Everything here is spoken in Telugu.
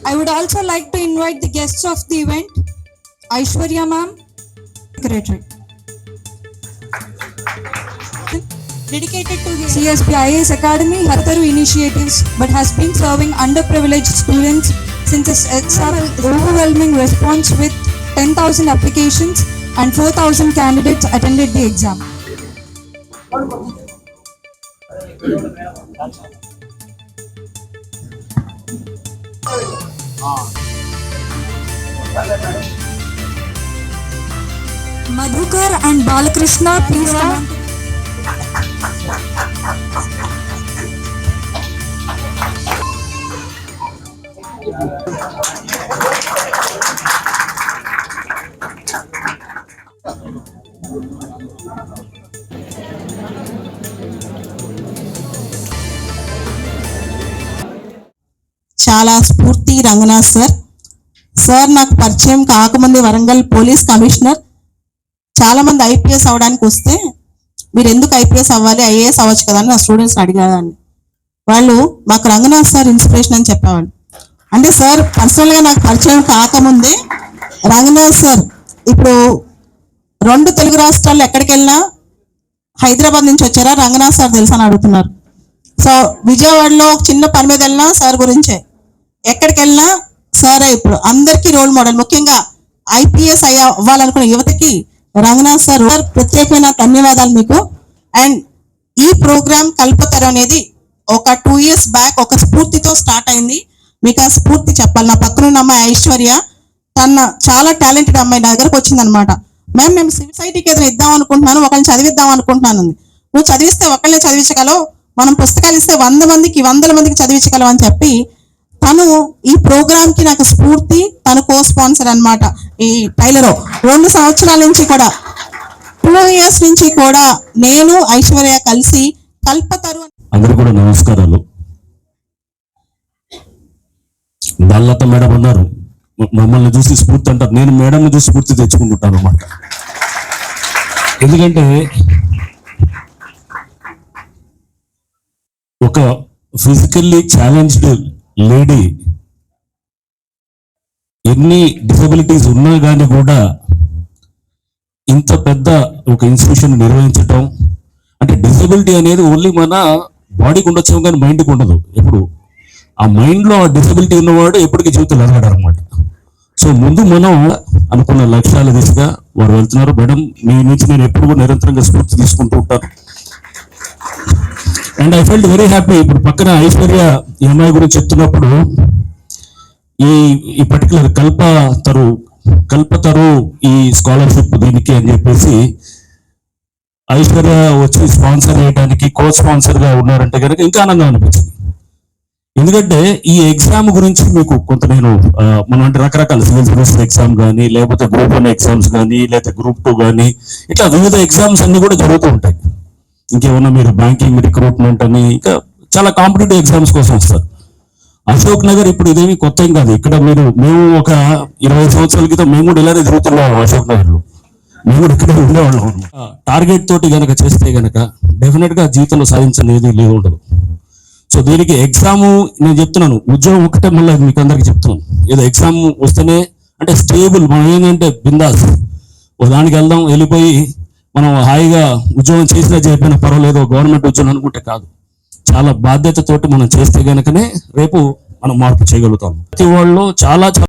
I would also like to invite the guests of the event, Aishwarya ma'am, secretary. Dedicated to the CSP IAS Academy, Hartaru initiatives, but has been serving underprivileged students since its overwhelming response with 10,000 applications and 4,000 candidates attended the exam. Madhukar and Balakrishna, please come on. చాలా స్ఫూర్తి రంగనాథ్ సార్ నాకు పరిచయం కాకముందే వరంగల్ పోలీస్ కమిషనర్. చాలా మంది ఐపీఎస్ అవ్వడానికి వస్తే మీరు ఎందుకు ఐపీఎస్ అవ్వాలి, ఐఏఎస్ అవ్వచ్చు కదా అని నా స్టూడెంట్స్ అడిగేదాన్ని. వాళ్ళు మాకు రంగనాథ్ సార్ ఇన్స్పిరేషన్ అని చెప్పేవాళ్ళు. అంటే సార్ పర్సనల్గా నాకు పరిచయం కాకముందే రంగనాథ్ సార్ ఇప్పుడు 2 తెలుగు రాష్ట్రాల్లో ఎక్కడికి వెళ్ళినా హైదరాబాద్ నుంచి వచ్చారా రంగనాథ్ సార్ తెలుసా అని అడుగుతున్నారు. సో విజయవాడలో ఒక చిన్న పని మీద వెళ్ళినా సార్ గురించే, ఎక్కడికి వెళ్ళినా సారే ఇప్పుడు అందరికీ రోల్ మోడల్. ముఖ్యంగా ఐపీఎస్ అవ్వాలనుకున్న యువతకి రంగనాథ్ సార్ ప్రత్యేకమైన ధన్యవాదాలు మీకు. అండ్ ఈ ప్రోగ్రామ్ కల్పతరు అనేది ఒక 2 years బ్యాక్ ఒక స్ఫూర్తితో స్టార్ట్ అయింది. మీకు ఆ స్ఫూర్తి చెప్పాలి. నా పక్కనున్న అమ్మాయి ఐశ్వర్య, తన చాలా టాలెంటెడ్ అమ్మాయి నా దగ్గరకు వచ్చింది అనమాట. మేము సొసైటీకి ఏదైనా ఇద్దాం అనుకుంటున్నాను, ఒకరిని చదివిద్దాం అనుకుంటున్నాను. నువ్వు చదివిస్తే ఒకళ్ళే చదివించగలవు, మనం పుస్తకాలు ఇస్తే 100 మందికి చదివించగలవు అని చెప్పి తను ఈ ప్రోగ్రామ్ కి నాకు స్ఫూర్తి. తను కో స్పాన్సర్ అనమాట. ఈ టైలరో 2 సంవత్సరాల నుంచి కూడా 2 years నుంచి కూడా నేను ఐశ్వర్య కలిసి కల్పతరు. అందరూ కూడా నమస్కారాలు. బాలలత మేడం అన్నారు మమ్మల్ని చూసి స్ఫూర్తి అంటారు. నేను మేడంని చూసి స్ఫూర్తి తెచ్చుకుంటుంటాను అన్నమాట. ఎందుకంటే ఒక ఫిజికల్లీ ఛాలెంజ్డ్ లేడీ ఎన్ని డిసబిలిటీస్ ఉన్నా కానీ కూడా ఇంత పెద్ద ఒక ఇన్స్టిట్యూషన్ నిర్వహించటం అంటే డిసబిలిటీ అనేది ఓన్లీ మన బాడీకి ఉండొచ్చు కానీ మైండ్కి ఉండదు. ఎప్పుడు ఆ మైండ్లో ఆ డిసబిలిటీ ఉన్నవాడు ఎప్పటికీ జీవితంలో ఎదగడు అనమాట. సో ముందు మనం అనుకున్న లక్ష్యాల దిశగా వారు వెళ్తున్నారు. మేడం మీ నుంచి నేను ఎప్పుడు కూడా నిరంతరంగా స్ఫూర్తి తీసుకుంటూ ఉంటాను. And I felt very happy. ఇప్పుడు పక్కన ఐశ్వర్య ఈ అమ్మాయి గురించి చెప్తున్నప్పుడు ఈ పర్టికులర్ కల్పతరు ఈ స్కాలర్షిప్ దీనికి అని చెప్పేసి ఐశ్వర్య వచ్చి స్పాన్సర్ చేయడానికి కో స్పాన్సర్ గా ఉన్నారంటే కనుక ఇంకా ఆనందం అనిపించింది. ఎందుకంటే ఈ ఎగ్జామ్ గురించి మీకు కొంత నేను మనం అంటే రకరకాల సివిల్ సర్వీసెస్ ఎగ్జామ్ కానీ, లేకపోతే గ్రూప్ 1 ఎగ్జామ్స్ కానీ, లేకపోతే గ్రూప్ 2 కానీ, ఇట్లా వివిధ ఎగ్జామ్స్ అన్ని కూడా జరుగుతూ ఉంటాయి. ఇంకేమన్నా మీరు బ్యాంకింగ్, రిక్రూట్మెంట్ అని ఇంకా చాలా కాంపిటేటివ్ ఎగ్జామ్స్ కోసం వస్తారు. అశోక్ నగర్ ఇప్పుడు ఇదేమి కొత్త ఏం కాదు. ఇక్కడ మేము ఒక 20 సంవత్సరాల క్రితం మేము కూడా ఇలానే తిరుగుతున్నాం. అశోక్ నగర్ లో మేము కూడా ఇక్కడే ఉండేవాళ్ళం. టార్గెట్ తోటి గనక చేస్తే గనక డెఫినెట్ గా జీవితంలో సాధించలేదు లేదు ఉండదు. సో దీనికి ఎగ్జామ్ నేను చెప్తున్నాను, ఉద్యోగం ఒకటే మళ్ళీ మీకు అందరికి చెప్తున్నాను. ఏదో ఎగ్జామ్ వస్తేనే అంటే స్టేబుల్, మనం ఏంటంటే బిందాస్ దానికి వెళ్దాం, వెళ్ళిపోయి మనం హాయిగా ఉద్యోగం చేసినా చేయకపోయినా పర్వాలేదు గవర్నమెంట్ ఉద్యోగం అనుకుంటే కాదు. చాలా బాధ్యతతోటి మనం చేస్తే గనుకనే రేపు మనం మార్పు చేయగలుగుతాం. ప్రతి వాళ్ళు చాలా